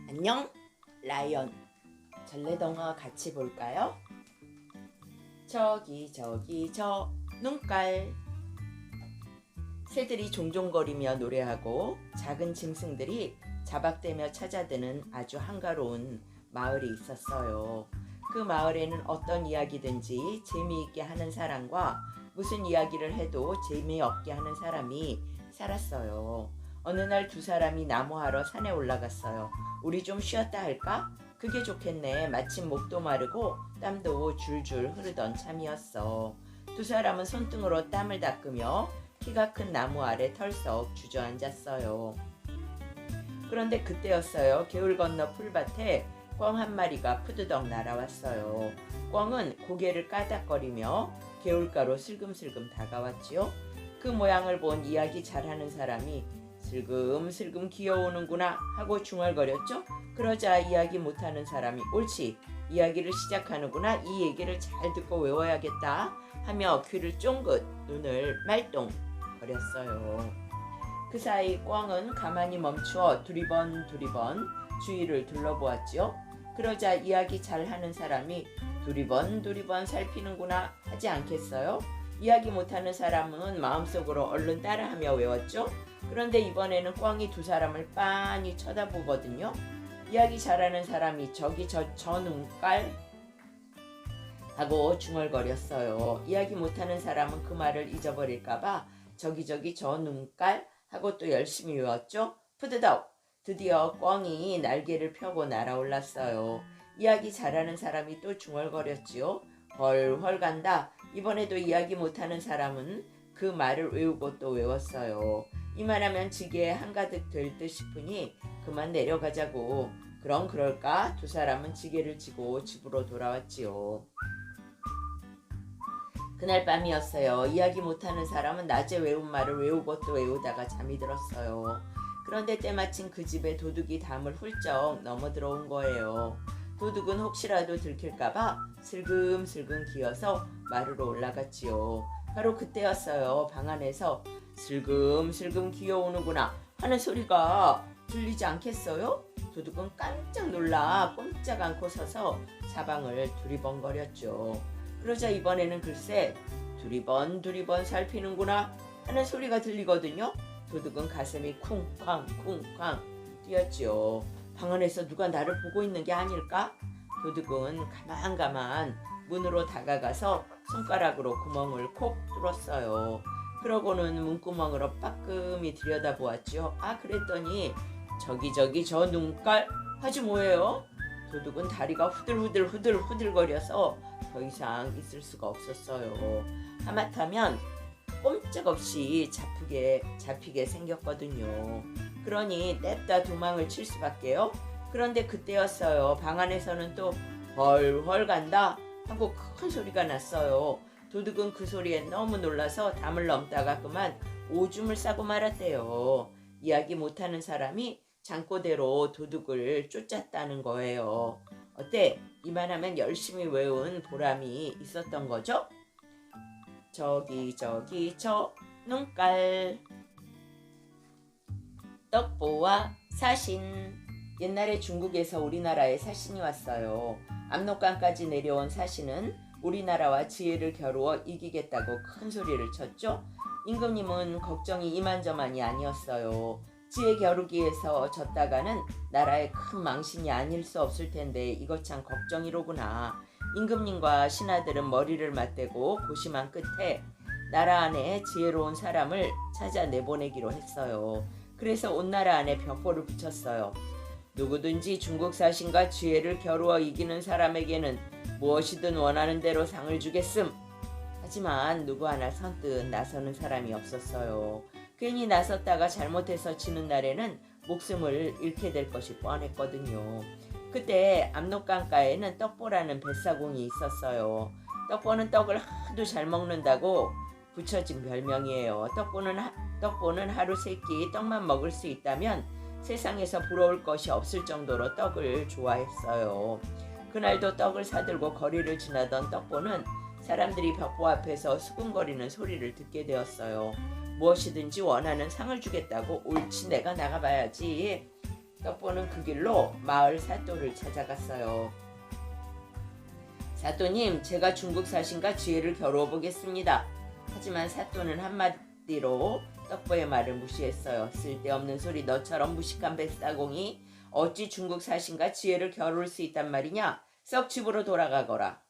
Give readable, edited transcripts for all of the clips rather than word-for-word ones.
안녕, 라이언. 전래동화 같이 볼까요? 저기 저 눈깔. 새들이 종종거리며 노래하고 작은 짐승들이 자박대며 찾아드는 아주 한가로운 마을이 있었어요. 그 마을에는 어떤 이야기든지 재미있게 하는 사람과 무슨 이야기를 해도 재미없게 하는 사람이 살았어요. 어느 날 두 사람이 나무하러 산에 올라갔어요. 우리 좀 쉬었다 할까? 그게 좋겠네. 마침 목도 마르고 땀도 줄줄 흐르던 참이었어. 두 사람은 손등으로 땀을 닦으며 키가 큰 나무 아래 털썩 주저앉았어요. 그런데 그때였어요. 개울 건너 풀밭에 꿩 한 마리가 푸드덕 날아왔어요. 꿩은 고개를 까닥거리며 개울가로 슬금슬금 다가왔지요. 그 모양을 본 이야기 잘하는 사람이 슬금슬금 기어오는구나 하고 중얼거렸죠. 그러자 이야기 못하는 사람이 옳지, 이야기를 시작하는구나, 이 얘기를 잘 듣고 외워야겠다 하며 귀를 쫑긋 눈을 말똥 거렸어요. 그 사이 꿩은 가만히 멈추어 두리번 주위를 둘러보았지요. 그러자 이야기 잘하는 사람이 두리번 살피는구나 하지 않겠어요? 이야기 못하는 사람은 마음속으로 얼른 따라하며 외웠죠. 그런데 이번에는 꿩이 두 사람을 빤히 쳐다보거든요. 이야기 잘하는 사람이 저기 저 눈깔 하고 중얼거렸어요. 이야기 못하는 사람은 그 말을 잊어버릴까봐 저기 저 눈깔 하고 또 열심히 외웠죠. 푸드덕! 드디어 꿩이 날개를 펴고 날아올랐어요. 이야기 잘하는 사람이 또 중얼거렸지요. 헐헐 간다. 이번에도 이야기 못하는 사람은 그 말을 외우고 또 외웠어요. 이만하면 지게에 한가득 될 듯 싶으니 그만 내려가자고. 그럼 그럴까? 두 사람은 지게를 지고 집으로 돌아왔지요. 그날 밤이었어요. 이야기 못하는 사람은 낮에 외운 말을 외우고 또 외우다가 잠이 들었어요. 그런데 때마침 그 집에 도둑이 담을 훌쩍 넘어 들어온 거예요. 도둑은 혹시라도 들킬까봐 슬금슬금 기어서 마루로 올라갔지요. 바로 그때였어요. 방 안에서 슬금슬금 기어오는구나 하는 소리가 들리지 않겠어요? 도둑은 깜짝 놀라 꼼짝 않고 서서 사방을 두리번거렸죠. 그러자 이번에는 글쎄 두리번 살피는구나 하는 소리가 들리거든요. 도둑은 가슴이 쿵쾅 뛰었지요. 방 안에서 누가 나를 보고 있는 게 아닐까? 도둑은 가만 문으로 다가가서 손가락으로 구멍을 콕 뚫었어요. 그러고는 문구멍으로 빠끔히 들여다보았지요. 그랬더니 저기 저 눈깔 하지 뭐예요? 도둑은 다리가 후들거려서 더 이상 있을 수가 없었어요. 하마터면 꼼짝없이 잡히게 생겼거든요. 그러니 냅다 도망을 칠 수밖에요. 그런데 그때였어요. 방 안에서는 또 헐헐 간다 하고 큰 소리가 났어요. 도둑은 그 소리에 너무 놀라서 담을 넘다가 그만 오줌을 싸고 말았대요. 이야기 못하는 사람이 잠꼬대로 도둑을 쫓았다는 거예요. 어때? 이만하면 열심히 외운 보람이 있었던 거죠? 저기 저 눈깔. 떡보와 사신. 옛날에 중국에서 우리나라에 사신이 왔어요. 압록강까지 내려온 사신은 우리나라와 지혜를 겨루어 이기겠다고 큰 소리를 쳤죠. 임금님은 걱정이 이만저만이 아니었어요. 지혜 겨루기에서 졌다가는 나라에 큰 망신이 아닐 수 없을 텐데 이거 참 걱정이로구나. 임금님과 신하들은 머리를 맞대고 고심한 끝에 나라 안에 지혜로운 사람을 찾아 내보내기로 했어요. 그래서 온 나라 안에 벽보를 붙였어요. 누구든지 중국 사신과 지혜를 겨루어 이기는 사람에게는 무엇이든 원하는 대로 상을 주겠음. 하지만 누구 하나 선뜻 나서는 사람이 없었어요. 괜히 나섰다가 잘못해서 지는 날에는 목숨을 잃게 될 것이 뻔했거든요. 그때 압록강가에는 떡보라는 뱃사공이 있었어요. 떡보는 떡을 하도 잘 먹는다고 붙여진 별명이에요. 떡보는 하루 3끼 떡만 먹을 수 있다면 세상에서 부러울 것이 없을 정도로 떡을 좋아했어요. 그날도 떡을 사들고 거리를 지나던 떡보는 사람들이 벽보 앞에서 수군거리는 소리를 듣게 되었어요. 무엇이든지 원하는 상을 주겠다고 옳지 내가 나가봐야지. 떡보는 그 길로 마을 사또를 찾아갔어요. 사또님, 제가 중국 사신과 지혜를 겨루어 보겠습니다. 하지만 사또는 한마디로 떡보의 말을 무시했어요. 쓸데없는 소리, 너처럼 무식한 뱃사공이 어찌 중국 사신과 지혜를 겨룰 수 있단 말이냐? 썩 집으로 돌아가거라.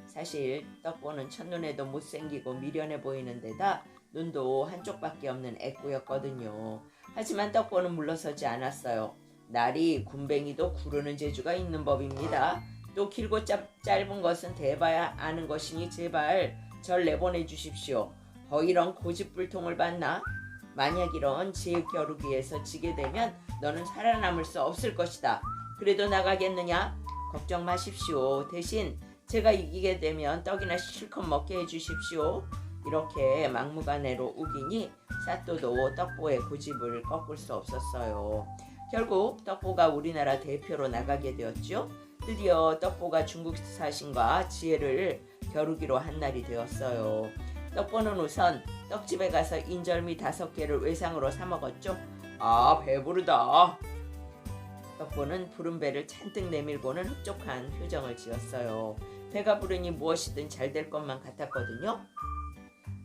사실 떡보는 첫눈에도 못생기고 미련해 보이는 데다 눈도 한쪽밖에 없는 애꾸였거든요. 하지만 떡보는 물러서지 않았어요. 날이 굼벵이도 구르는 재주가 있는 법입니다. 또 길고 짧은 것은 대봐야 아는 것이니 제발 절 내보내 주십시오. 이런 고집불통을 봤나? 만약 이런 지혜 겨루기에서 지게 되면 너는 살아남을 수 없을 것이다. 그래도 나가겠느냐? 걱정 마십시오. 대신 제가 이기게 되면 떡이나 실컷 먹게 해주십시오. 이렇게 막무가내로 우기니 사또도 떡보의 고집을 꺾을 수 없었어요. 결국 떡보가 우리나라 대표로 나가게 되었죠. 드디어 떡보가 중국 사신과 지혜를 겨루기로 한 날이 되었어요. 떡보는 우선 떡집에 가서 인절미 5개를 외상으로 사 먹었죠. 아, 배부르다. 떡보는 부른 배를 잔뜩 내밀고는 흡족한 표정을 지었어요. 배가 부르니 무엇이든 잘 될 것만 같았거든요.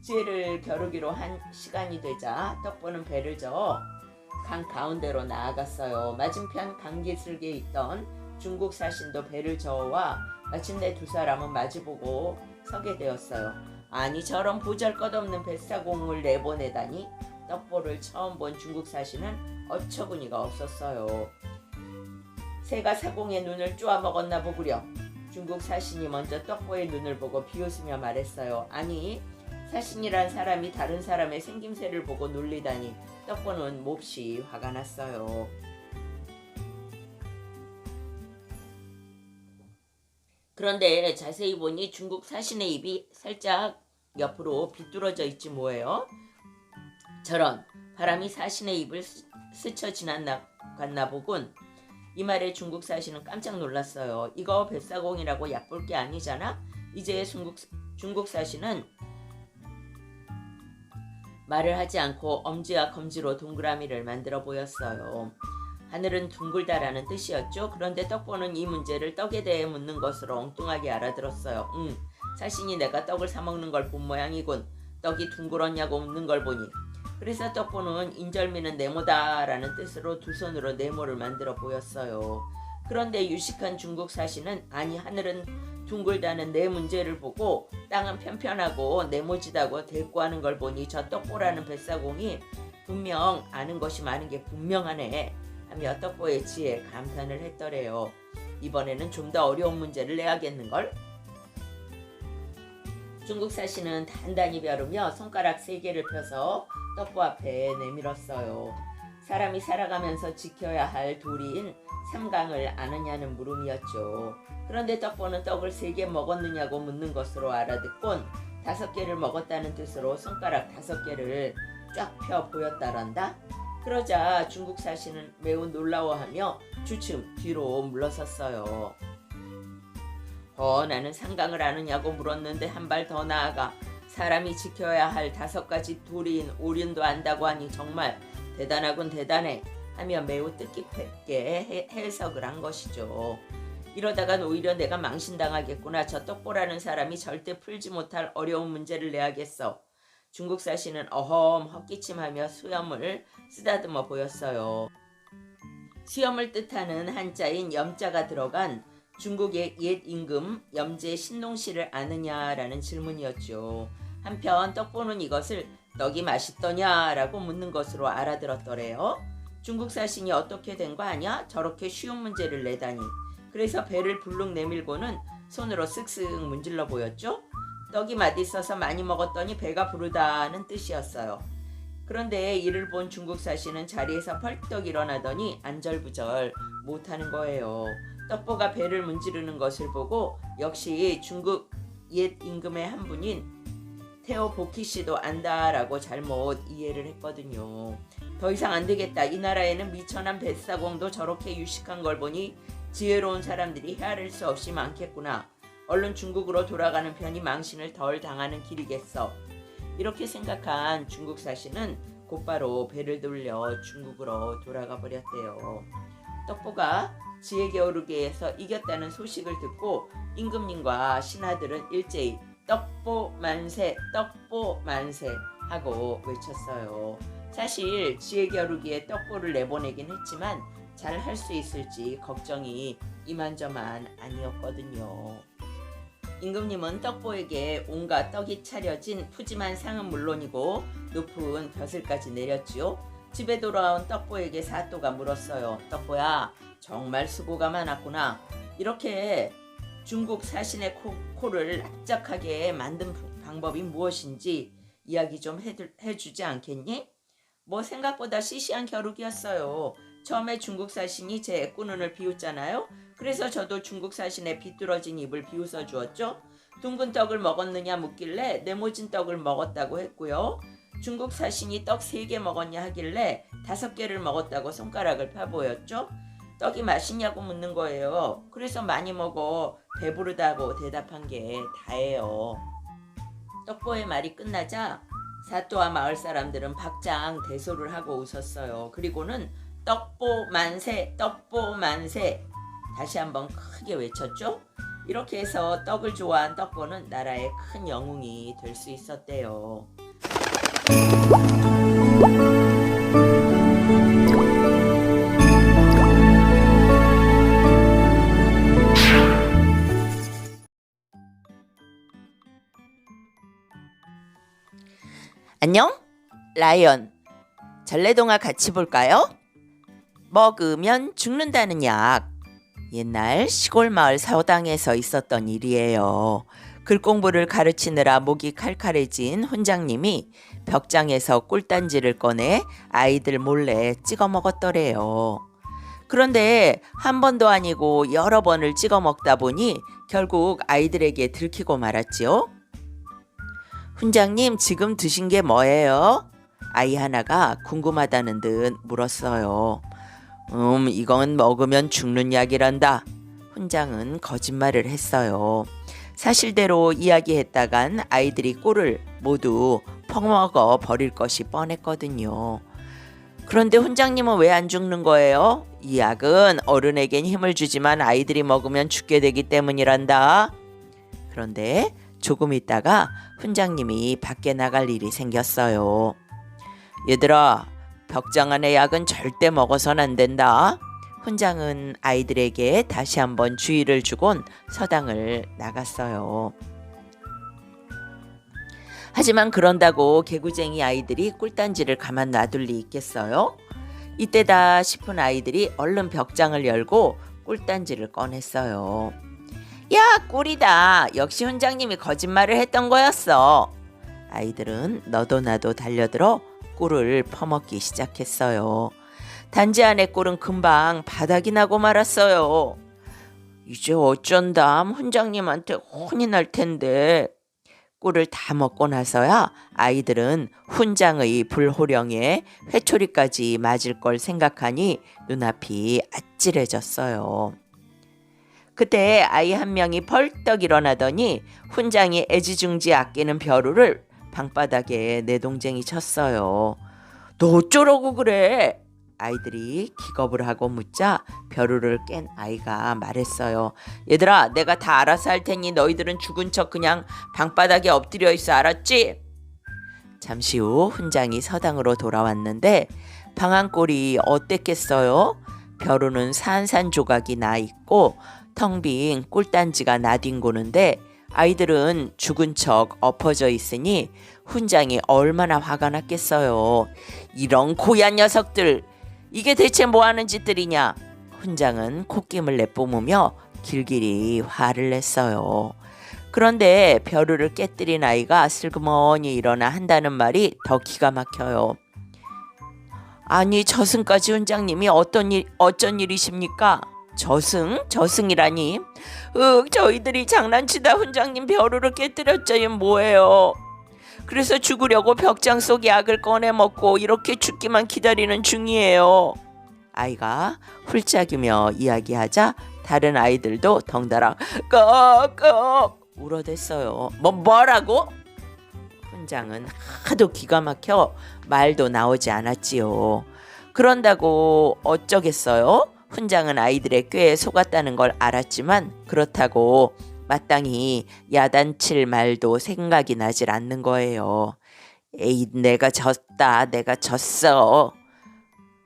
지혜를 겨루기로 한 시간이 되자 떡보는 배를 저어 강 가운데로 나아갔어요. 맞은편 강기슭에 있던 중국 사신도 배를 저어와 마침내 두 사람은 마주보고 서게 되었어요. 아니, 저런 보잘것없는 뱃사공을 내보내다니. 떡보를 처음 본 중국 사신은 어처구니가 없었어요. 새가 사공의 눈을 쪼아 먹었나 보구려. 중국 사신이 먼저 떡보의 눈을 보고 비웃으며 말했어요. 아니, 사신이란 사람이 다른 사람의 생김새를 보고 놀리다니. 떡보는 몹시 화가 났어요. 그런데 자세히 보니 중국 사신의 입이 살짝 옆으로 비뚤어져 있지 뭐예요? 저런, 바람이 사신의 입을 스쳐 지나갔나 보군. 이 말에 중국 사신은 깜짝 놀랐어요. 이거 뱃사공이라고 얕볼 게 아니잖아? 이제 중국 사신은 말을 하지 않고 엄지와 검지로 동그라미를 만들어 보였어요. 하늘은 둥글다라는 뜻이었죠. 그런데 떡보는 이 문제를 떡에 대해 묻는 것으로 엉뚱하게 알아들었어요. 사신이 내가 떡을 사 먹는 걸 본 모양이군. 떡이 둥글었냐고 묻는 걸 보니. 그래서 떡보는 인절미는 네모다라는 뜻으로 두 손으로 네모를 만들어 보였어요. 그런데 유식한 중국 사신은 아니, 하늘은 둥글다는 내 문제를 보고 땅은 편편하고 네모지다고 대꾸하는 걸 보니 저 떡보라는 뱃사공이 분명 아는 것이 많은 게 분명하네 하며 떡보의 지혜에 감탄을 했더래요. 이번에는 좀 더 어려운 문제를 내야겠는걸? 중국 사신은 단단히 벼르며 손가락 3개를 펴서 떡보 앞에 내밀었어요. 사람이 살아가면서 지켜야 할 도리인 삼강을 아느냐는 물음이었죠. 그런데 떡보는 떡을 3개 먹었느냐고 묻는 것으로 알아듣곤 5개를 먹었다는 뜻으로 손가락 5개를 쫙 펴 보였다란다. 그러자 중국 사신은 매우 놀라워하며 주춤 뒤로 물러섰어요. 나는 삼강을 아느냐고 물었는데 한 발 더 나아가 사람이 지켜야 할 5가지 도리인 오륜도 안다고 하니 정말 대단하군 대단해 하며 매우 뜻깊게 해석을 한 것이죠. 이러다간 오히려 내가 망신당하겠구나. 저 떡보라는 사람이 절대 풀지 못할 어려운 문제를 내야겠어. 중국 사신은 어험 헛기침하며 수염을 쓰다듬어 보였어요. 수염을 뜻하는 한자인 염자가 들어간 중국의 옛 임금 염제 신농시를 아느냐라는 질문이었죠. 한편 떡보는 이것을 떡이 맛있더냐라고 묻는 것으로 알아들었더래요. 중국 사신이 어떻게 된 거 아냐? 저렇게 쉬운 문제를 내다니. 그래서 배를 불룩 내밀고는 손으로 쓱쓱 문질러 보였죠. 떡이 맛있어서 많이 먹었더니 배가 부르다는 뜻이었어요. 그런데 이를 본 중국 사신은 자리에서 펄떡 일어나더니 안절부절 못하는 거예요. 떡보가 배를 문지르는 것을 보고 역시 중국 옛 임금의 한 분인 테오 보키 씨도 안다라고 잘못 이해를 했거든요. 더 이상 안 되겠다. 이 나라에는 미천한 뱃사공도 저렇게 유식한 걸 보니 지혜로운 사람들이 헤아릴 수 없이 많겠구나. 얼른 중국으로 돌아가는 편이 망신을 덜 당하는 길이겠어. 이렇게 생각한 중국 사신은 곧바로 배를 돌려 중국으로 돌아가 버렸대요. 떡보가 지혜 겨루기에서 이겼다는 소식을 듣고 임금님과 신하들은 일제히 떡보 만세, 떡보 만세 하고 외쳤어요. 사실 지혜 겨루기에 떡보를 내보내긴 했지만 잘 할 수 있을지 걱정이 이만저만 아니었거든요. 임금님은 떡보에게 온갖 떡이 차려진 푸짐한 상은 물론이고 높은 벼슬까지 내렸지요. 집에 돌아온 떡보에게 사또가 물었어요. 떡보야, 정말 수고가 많았구나. 이렇게 중국 사신의 코를 납작하게 만든 방법이 무엇인지 이야기 좀 해주지 않겠니? 뭐 생각보다 시시한 겨루기였어요. 처음에 중국 사신이 제 애꾸눈을 비웃잖아요. 그래서 저도 중국 사신의 비뚤어진 입을 비웃어 주었죠. 둥근 떡을 먹었느냐 묻길래 네모진 떡을 먹었다고 했고요. 중국 사신이 떡 3개 먹었냐 하길래 5개를 먹었다고 손가락을 펴보였죠. 떡이 맛있냐고 묻는 거예요. 그래서 많이 먹어 배부르다고 대답한 게 다예요. 떡보의 말이 끝나자 사또와 마을 사람들은 박장 대소를 하고 웃었어요. 그리고는 떡보 만세, 떡보 만세 다시 한번 크게 외쳤죠. 이렇게 해서 떡을 좋아한 떡보는 나라의 큰 영웅이 될 수 있었대요. 안녕? 라이언. 전래동화 같이 볼까요? 먹으면 죽는다는 약. 옛날 시골 마을 서당에서 있었던 일이에요. 글공부를 가르치느라 목이 칼칼해진 훈장님이 벽장에서 꿀단지를 꺼내 아이들 몰래 찍어 먹었더래요. 그런데 한 번도 아니고 여러 번을 찍어 먹다 보니 결국 아이들에게 들키고 말았지요. 훈장님, 지금 드신 게 뭐예요? 아이 하나가 궁금하다는 듯 물었어요. 이건 먹으면 죽는 약이란다. 훈장은 거짓말을 했어요. 사실대로 이야기했다간 아이들이 꿀을 모두 퍼먹어 버릴 것이 뻔했거든요. 그런데 훈장님은 왜 안 죽는 거예요? 이 약은 어른에겐 힘을 주지만 아이들이 먹으면 죽게 되기 때문이란다. 그런데 조금 있다가 훈장님이 밖에 나갈 일이 생겼어요. 얘들아, 벽장 안의 약은 절대 먹어선 안 된다. 훈장은 아이들에게 다시 한번 주의를 주곤 서당을 나갔어요. 하지만 그런다고 개구쟁이 아이들이 꿀단지를 가만 놔둘 리 있겠어요? 이때다 싶은 아이들이 얼른 벽장을 열고 꿀단지를 꺼냈어요. 야, 꿀이다. 역시 훈장님이 거짓말을 했던 거였어. 아이들은 너도 나도 달려들어 꿀을 퍼먹기 시작했어요. 단지 안의 꿀은 금방 바닥이 나고 말았어요. 이제 어쩐담. 훈장님한테 혼이 날 텐데. 꿀을 다 먹고 나서야 아이들은 훈장의 불호령에 회초리까지 맞을 걸 생각하니 눈앞이 아찔해졌어요. 그때 아이 한 명이 벌떡 일어나더니 훈장이 애지중지 아끼는 벼루를 방바닥에 내동쟁이 쳤어요. 너 어쩌라고 그래? 아이들이 기겁을 하고 묻자 벼루를 깬 아이가 말했어요. 얘들아, 내가 다 알아서 할 테니 너희들은 죽은 척 그냥 방바닥에 엎드려 있어, 알았지? 잠시 후 훈장이 서당으로 돌아왔는데 방한 꼴이 어땠겠어요? 벼루는 산산조각이 나 있고 텅 빈 꿀단지가 나뒹구는데 아이들은 죽은 척 엎어져 있으니 훈장이 얼마나 화가 났겠어요. 이런 고얀 녀석들, 이게 대체 뭐하는 짓들이냐? 훈장은 콧김을 내뿜으며 길길이 화를 냈어요. 그런데 벼루를 깨뜨린 아이가 슬그머니 일어나 한다는 말이 더 기가 막혀요. 아니, 저승까지 훈장님이 어쩐 일이십니까? 저승이라니? 저희들이 장난치다 훈장님 벼루를 깨뜨렸죠. 이건 뭐예요? 그래서 죽으려고 벽장 속 약을 꺼내 먹고 이렇게 죽기만 기다리는 중이에요. 아이가 훌쩍이며 이야기하자 다른 아이들도 덩달아 꺽꺽 울어댔어요. 뭐라고? 훈장은 하도 기가 막혀 말도 나오지 않았지요. 그런다고 어쩌겠어요? 훈장은 아이들의 꾀에 속았다는 걸 알았지만 그렇다고 마땅히 야단칠 말도 생각이 나질 않는 거예요. 에이, 내가 졌다. 내가 졌어.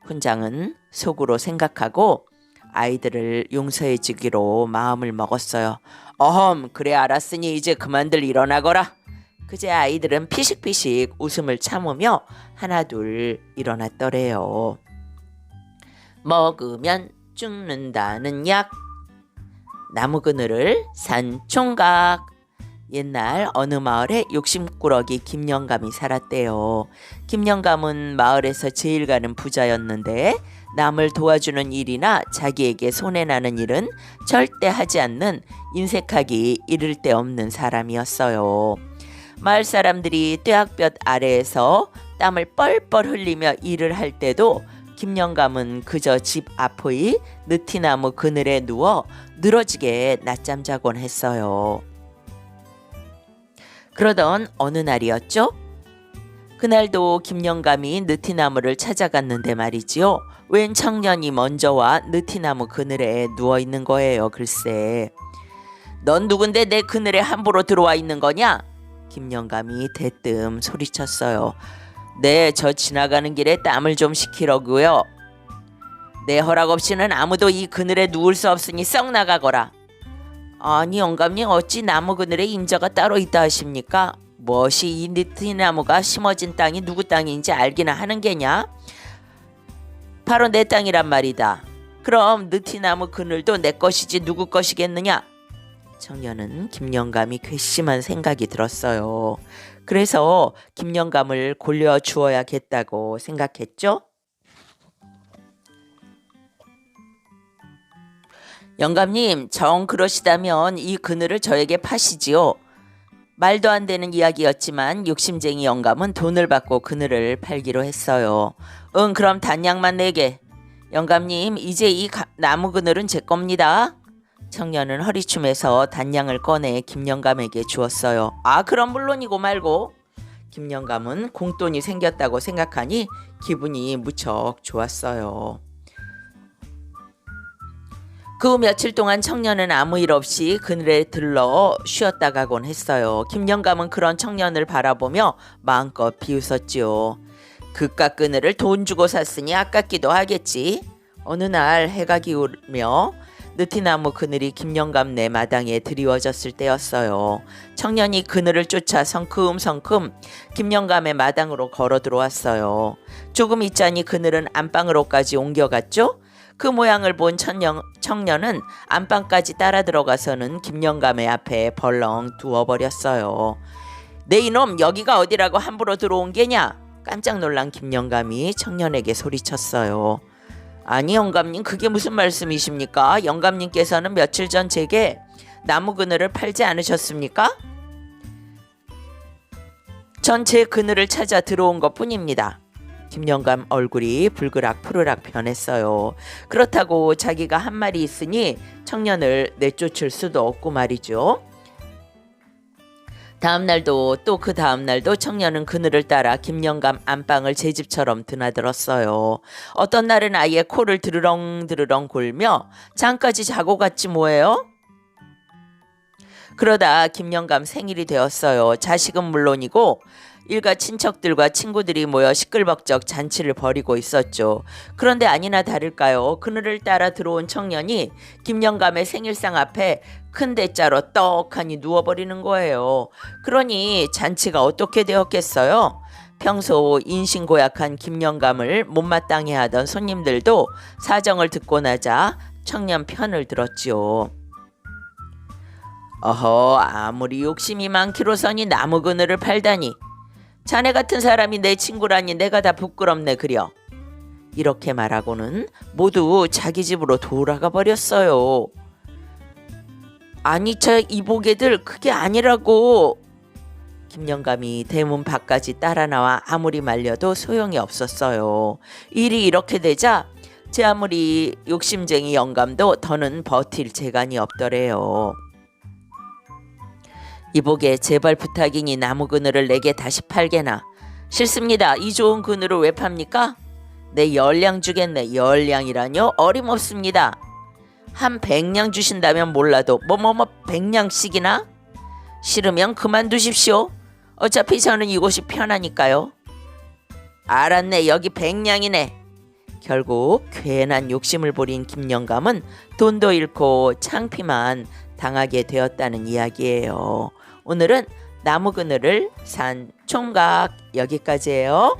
훈장은 속으로 생각하고 아이들을 용서해 주기로 마음을 먹었어요. 어험, 그래 알았으니 이제 그만들 일어나거라. 그제 아이들은 피식피식 웃음을 참으며 하나둘 일어났더래요. 먹으면 죽는다는 약. 나무 그늘을 산 총각. 옛날 어느 마을에 욕심꾸러기 김영감이 살았대요. 김영감은 마을에서 제일 가는 부자였는데 남을 도와주는 일이나 자기에게 손해나는 일은 절대 하지 않는 인색하기 이를 데 없는 사람이었어요. 마을 사람들이 뙤약볕 아래에서 땀을 뻘뻘 흘리며 일을 할 때도 김영감은 그저 집 앞의 느티나무 그늘에 누워 늘어지게 낮잠 자곤 했어요. 그러던 어느 날이었죠. 그날도 김영감이 느티나무를 찾아갔는데 말이지요. 웬 청년이 먼저 와 느티나무 그늘에 누워있는 거예요. 글쎄. 넌 누군데 내 그늘에 함부로 들어와 있는 거냐? 김영감이 대뜸 소리쳤어요. 네, 저 지나가는 길에 땀을 좀 식히려고요. 내 허락 없이는 아무도 이 그늘에 누울 수 없으니 썩 나가거라. 아니 영감님, 어찌 나무 그늘에 임자가 따로 있다 하십니까? 무엇이 이 느티나무가 심어진 땅이 누구 땅인지 알기나 하는 게냐? 바로 내 땅이란 말이다. 그럼 느티나무 그늘도 내 것이지 누구 것이겠느냐? 청년은 김영감이 괘씸한 생각이 들었어요. 그래서 김영감을 골려 주어야겠다고 생각했죠. 영감님, 정 그러시다면 이 그늘을 저에게 파시지요. 말도 안 되는 이야기였지만 욕심쟁이 영감은 돈을 받고 그늘을 팔기로 했어요. 응, 그럼 단약만 내게. 영감님, 이제 이 나무 그늘은 제 겁니다. 청년은 허리춤에서 단양을 꺼내 김영감에게 주었어요. 아, 그럼 물론이고 말고. 김영감은 공돈이 생겼다고 생각하니 기분이 무척 좋았어요. 그 며칠 동안 청년은 아무 일 없이 그늘에 들러 쉬었다 가곤 했어요. 김영감은 그런 청년을 바라보며 마음껏 비웃었지요. 그깟 그늘을 돈 주고 샀으니 아깝기도 하겠지. 어느 날 해가 기울며 느티나무 그늘이 김영감 마당에 드리워졌을 때였어요. 청년이 그늘을 쫓아 성큼성큼 김영감의 마당으로 걸어 들어왔어요. 조금 있자니 그늘은 안방으로까지 옮겨갔죠. 그 모양을 본 청년은 안방까지 따라 들어가서는 김영감의 앞에 벌렁 두어버렸어요. 네 이놈, 여기가 어디라고 함부로 들어온 게냐? 깜짝 놀란 김영감이 청년에게 소리쳤어요. 아니 영감님, 그게 무슨 말씀이십니까? 영감님께서는 며칠 전 제게 나무 그늘을 팔지 않으셨습니까? 전 제 그늘을 찾아 들어온 것뿐입니다. 김영감 얼굴이 불그락 푸르락 변했어요. 그렇다고 자기가 한 말이 있으니 청년을 내쫓을 수도 없고 말이죠. 다음날도 또 그 다음날도 청년은 그늘을 따라 김영감 안방을 제 집처럼 드나들었어요. 어떤 날은 아예 코를 드르렁드르렁 골며 잠까지 자고 갔지 뭐예요? 그러다 김영감 생일이 되었어요. 자식은 물론이고 일가 친척들과 친구들이 모여 시끌벅적 잔치를 벌이고 있었죠. 그런데 아니나 다를까요? 그늘을 따라 들어온 청년이 김영감의 생일상 앞에 큰 대자로 떡하니 누워버리는 거예요. 그러니 잔치가 어떻게 되었겠어요? 평소 인신고약한 김영감을 못마땅해 하던 손님들도 사정을 듣고 나자 청년 편을 들었지요. 어허, 아무리 욕심이 많기로서니 나무 그늘을 팔다니. 자네 같은 사람이 내 친구라니 내가 다 부끄럽네 그려. 이렇게 말하고는 모두 자기 집으로 돌아가 버렸어요. 아니 저 이보게들, 그게 아니라고. 김영감이 대문 밖까지 따라 나와 아무리 말려도 소용이 없었어요. 일이 이렇게 되자 제 아무리 욕심쟁이 영감도 더는 버틸 재간이 없더래요. 이보게 제발 부탁이니 나무 그늘을 내게 다시 팔게나. 싫습니다. 이 좋은 그늘을 왜 팝니까? 내 10량 주겠네. 10량이라뇨? 어림없습니다. 한 100량 주신다면 몰라도 100량씩이나? 싫으면 그만두십시오. 어차피 저는 이곳이 편하니까요. 알았네. 여기 100량이네. 결국 괜한 욕심을 부린 김영감은 돈도 잃고 창피만 당하게 되었다는 이야기예요. 오늘은 나무 그늘을 산 총각 여기까지예요.